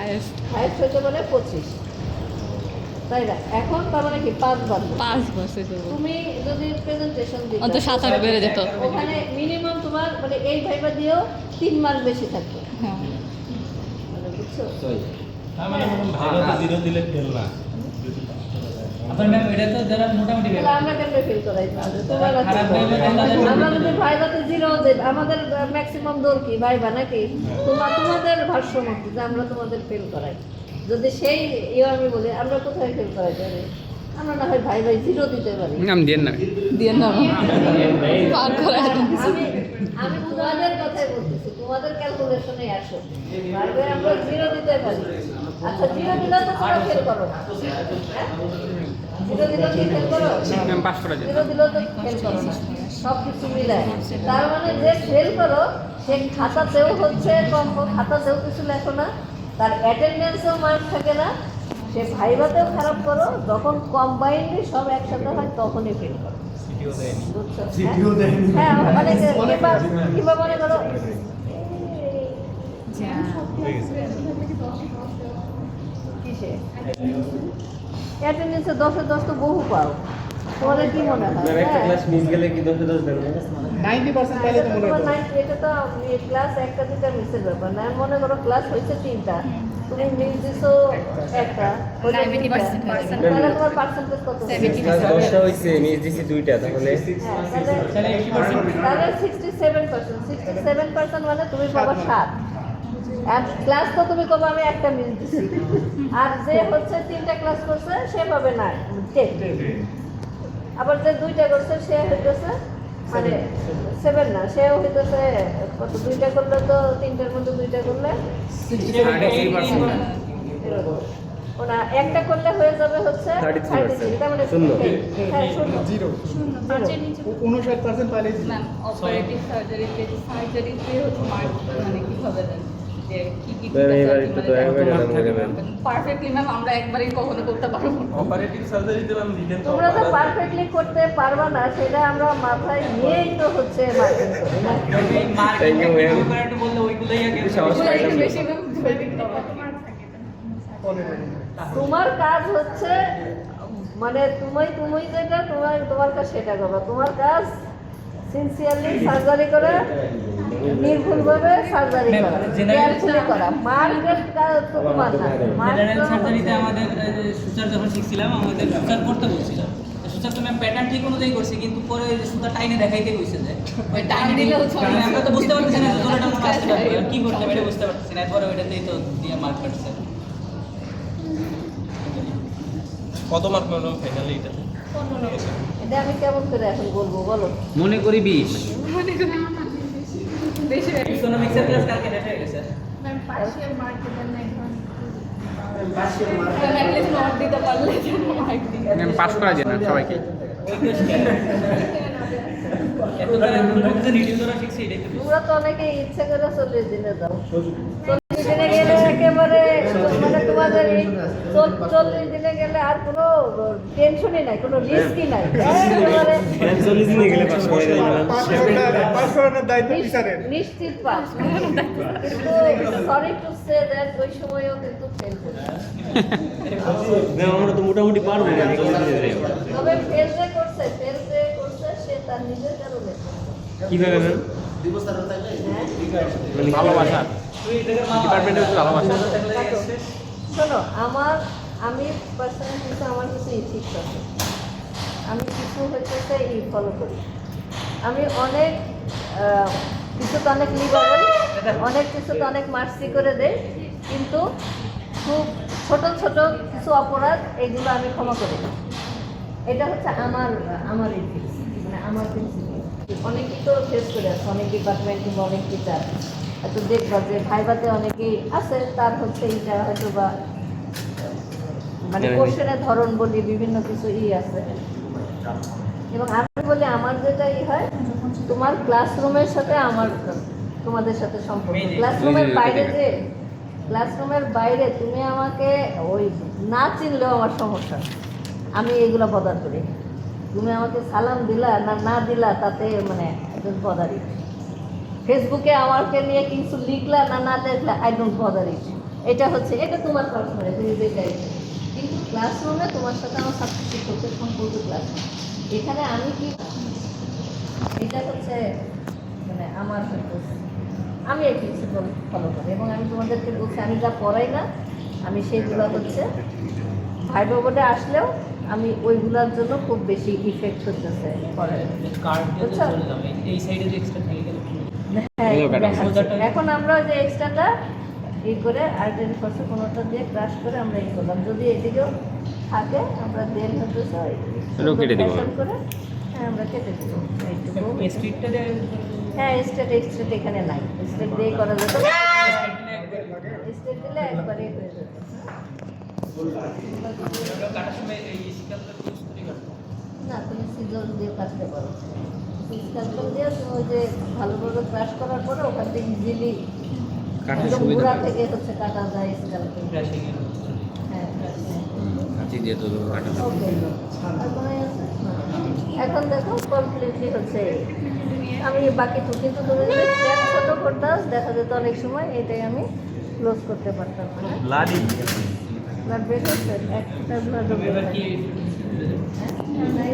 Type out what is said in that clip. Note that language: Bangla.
হাইয়েস্ট হইতে পারে 25, তাই না? এখন তার মানে কি 5 বার, 5 বছর তুমি যদি প্রেজেন্টেশন দিতে অত 7-8 বেড়ে যেত, ওখানে মিনিমাম তোমার মানে এই ভাইবা দিয়েও 3 মার্ক বেশি থাকবে। হ্যাঁ মানে বুঝছো? মানে ভাইবা তো 0 দিলে ফেল না। আপনার ম্যাম এটা তো যারা মোটামুটি তাহলে আমরা কেমনে ফেল করাই? আমরা যদি ভাইবাতে 0 দেই, আমাদের ম্যাক্সিমাম দৌড় কি ভাইবা নাকি? তোমাদের ভাষ্য মতো যে আমরা তোমাদের ফেল করাই, যদি সেই আমি বলি আমরা কোথায় ফেল করাই পারি? আমরা না হয় ভাই 0 দিতে পারি। নাম দেন না দিয়ে না পার করে আমি তোমাদের কথাই বলতেছি, তোমাদের ক্যালকুলেশনে আসো, ভাইবে আমরা 0 দিতে পারি। আচ্ছা 0 দিলে তো তোমরা ফেল করো না, 0 দিলে কি ফেল করো? পাস করা যায় 0 দিলেও তো ফেল করো না, সব কিছু মিলায়। তার মানে যে ফেল করো সে খাতাতেও হচ্ছে কম, খাতাতেও কিছু লেখো না, তার অ্যাটেন্ডেন্সেও মার্ক থাকে না, সে ভাইভাতেও খারাপ করো, যখন কম্বাইন্ডলি সব একসাথে হয় তখনই ফেল করো। বুঝছো? হ্যাঁ মানে কিংবা মনে করো কিসে অ্যাটেন্ডেন্সে 10-এ 10 তো বহু পাও, তোমাদের কি মনে হয়? একটা ক্লাস মিস গেলে কি 10 এ 10 দেন না? 90% পাইলে তো মনে হয়। এটা তো ক্লাস একটা দুটা মিসের ব্যাপার না, মনে করো ক্লাস হয়েছে 3টা, তুমি মিস দিছো একটা, 90% তাহলে তোমার পার্সেন্টেজ কত? 10টা হইছে মিস দিছি 2টা, তাহলে তাহলে 67%, 67% মানে তুমি পাবা 7। আর ক্লাস তো তুমি কবে আমি একটা মিস দিছি, আর যে হচ্ছে 3টা ক্লাস করছে সে পাবে না 10, আবার যে 2টা করছে সে হইতেছে মানে 7 না, সেও হইতেছে কত, 2টা করলে তো 3টার মধ্যে 2টা করলে ওনা একটা করলে হয়ে যাবে হচ্ছে 33, তার মানে শূন্য। হ্যাঁ শূন্য, 59% পাইলে ম্যাম অপারেটিভ সার্জারিতে হচ্ছে মার্ক মানে কিভাবে দেন যে কি কি এবার একটু দয়া করে জানাবেন। পারফেক্টলি ম্যাম আমরা একবারই কখনো করতে পারবো না। অপারেটিভ সার্জারিতে আমি দিলেন তো তোমরা তো পারফেক্টলি করতে পারবা না, সেটা আমরা মাথায় নিয়েই তো হচ্ছে মার্কিং করি না। Thank you ma'am. একটু বললে ওইগুলাই আগে সাহস পাইলাম না। বেশি ম্যাম তোমার কাজ হচ্ছে মানে তুমি যেটা তোমার কাজ সেটা করবা, তোমার কাজ সিনসিয়ারলি সার্জারি করে, নির্ভুলভাবে সার্জারি করা, কেয়ারফুলি করা। মার্কেট কাজ তো তোমার না, জেনারেল সার্জারিতে আমাদের সুচার যখন শিখছিলাম আমাদের সুচার করতে বলছিলাম, সুচার তো ম্যাম প্যাটার্ন ঠিক অনুযায়ী করছি, কিন্তু পরে ওই যে সুচার টাইনে দেখাইতে কইছে যে ওই টাইম দিলে হচ্ছে কারণ আমরা তো বুঝতে পারতেছি না জোড়াটা মনে আসছে কি করতে হবে এটা বুঝতে পারতেছি না, এরপরে ওইটাতেই তো দিয়ে মার্ক কাটছে। কত মার্ক পেলাম ফাইনালি এটা? এটা আমি কেমন করে এখন বলবো বলো? মনে করি 20 বেশি ইকোনমিক্সের ক্লাস কালকে শেষ হয়ে গেছে। অ্যাটলিস্ট নট দিতে পারলে মার্ক দিই। পাস করা যায় না সবাইকে এত তারা যে রিডিউ করা শিখছি এটাই তো তোমরা তো অনেকে ইচ্ছা করে 40 দিনে যাও, 40 দিনে গেলে একেবারে মানে তোমাদের এই 40 দিনে গেলে আর কোনো টেনশনই নাই, কোনো রিস্কই নাই, একেবারে 40 দিনে গেলে পাস করে দিলাম। পাস করানোর দায়িত্ব টিচারের। নিশ্চিত পাস। কিন্তু সরি টু সে দ্যাট ওই সময়ও কিন্তু ফেল করবে, না আমরা তো মোটামুটি পারবো না 40 দিনে। তবে ফেল যে করছে সে তার নিজের কারণে। কিভাবে ম্যাম? হ্যাঁ ভালোবাসা ডিপার্টমেন্টে ভালোবাসা। শোনো, আমি পার্সোনাল কিছু আমার কিছু ইথিক্স আছে, আমি কিছু হচ্ছে ফলো করি। আমি অনেক কিছু তো অনেক লিবারেল, অনেক কিছু তো অনেক মার্সি করে দেই, কিন্তু খুব ছোট ছোট কিছু অপরাধ এগুলো আমি ক্ষমা করি না। এটা হচ্ছে আমার ইথিক্স, মানে আমার প্রিন্সিপাল। অনেকেই তো ফেস করে আছে, অনেক ডিপার্টমেন্ট কিংবা অনেক টিচার এত দেখবা যে ভাইভাতে অনেকেই আছে, তার হচ্ছে এইটা হয়তো বা মানে কোশ্চেনের ধরন বলি বিভিন্ন কিছু আছে, এবং আমি বলি আমার যেটা হয় তোমার ক্লাসরুমের সাথে তোমাদের সাথে সম্পর্ক। ক্লাসরুমের বাইরে তুমি আমাকে ওই না চিনলেও আমার সমস্যা, আমি এগুলো বদার করি। তুমি আমাকে সালাম দিলা না দিলা তাতে মানে একজন বদারই। ফেসবুকে আমাকে নিয়ে কিছু লিখলা না না লিখলা, আই ডোন্ট বদার ইট। এটা হচ্ছে, এটা তোমার পার্সোনাল, তুমি যে চাইছো। কিন্তু ক্লাসরুমে তোমার সাথে আমার ছাত্র শিক্ষকের সম্পর্ক ক্লাসরুম। এখানে আমি কি, এটা হচ্ছে মানে আমার হচ্ছে, আমি এই প্রিন্সিপাল ফলো করি এবং আমি তোমাদেরকে বলছি আমি যা পড়াই না আমি সেইগুলো হচ্ছে ভাইবা বোর্ডে আসলেও আমি ওইগুলোর জন্য খুব বেশি ইফেক্ট করতেছে পড়ায়। বুঝছো? এই সাইডে যে এক্সট্রা থাকে গেল হ্যাঁ, এগুলো কাটা। দেখাচ্ছি। এখন আমরা যে এক্সট্রাটা ই করে আর্টেন ফর্সে কোনোটা দিয়ে ক্রাশ করে আমরা ই করলাম। যদি এদিকেও থাকে আমরা দেন হতেছে এটাও কেটে দিব। করে হ্যাঁ আমরা কেটে দেবো এইটুকু। স্ট্রিটটা দেয় হ্যাঁ স্টেট এক্সট্রেট এখানে নাই, স্টেট দিয়ে করা যেত, স্টেট দিলে একবারে হয়ে যেত। কাটার সময় এই স্ক্যালটা ইউজ করি না তুমি সিজল দিয়ে কাটতে পারো, স্ক্যালপেল দিয়ে তুমি ওই যে ভালোভাবে ক্রাশ করার পরে ওখান থেকে ইজিলি কাটার সুবিধা গুঁড়া হয়। থেকে হচ্ছে কাটা যায় স্ক্যালপেল। ব্রাশিং এর হ্যাঁ কাঁচি দিয়ে তো কাটা যাবে। ওকে, এখন দেখো কমপ্লিটলি হচ্ছে আমি বাকি তো, কিন্তু তুমি যদি ট্যাপ ছোটো করতাম দেখা যেত অনেক সময় এটাই আমি ক্লোজ করতে পারতাম না। ব্লাডি ব্লাড বের হচ্ছে, একটা ব্লাড এবার কি হ্যাঁ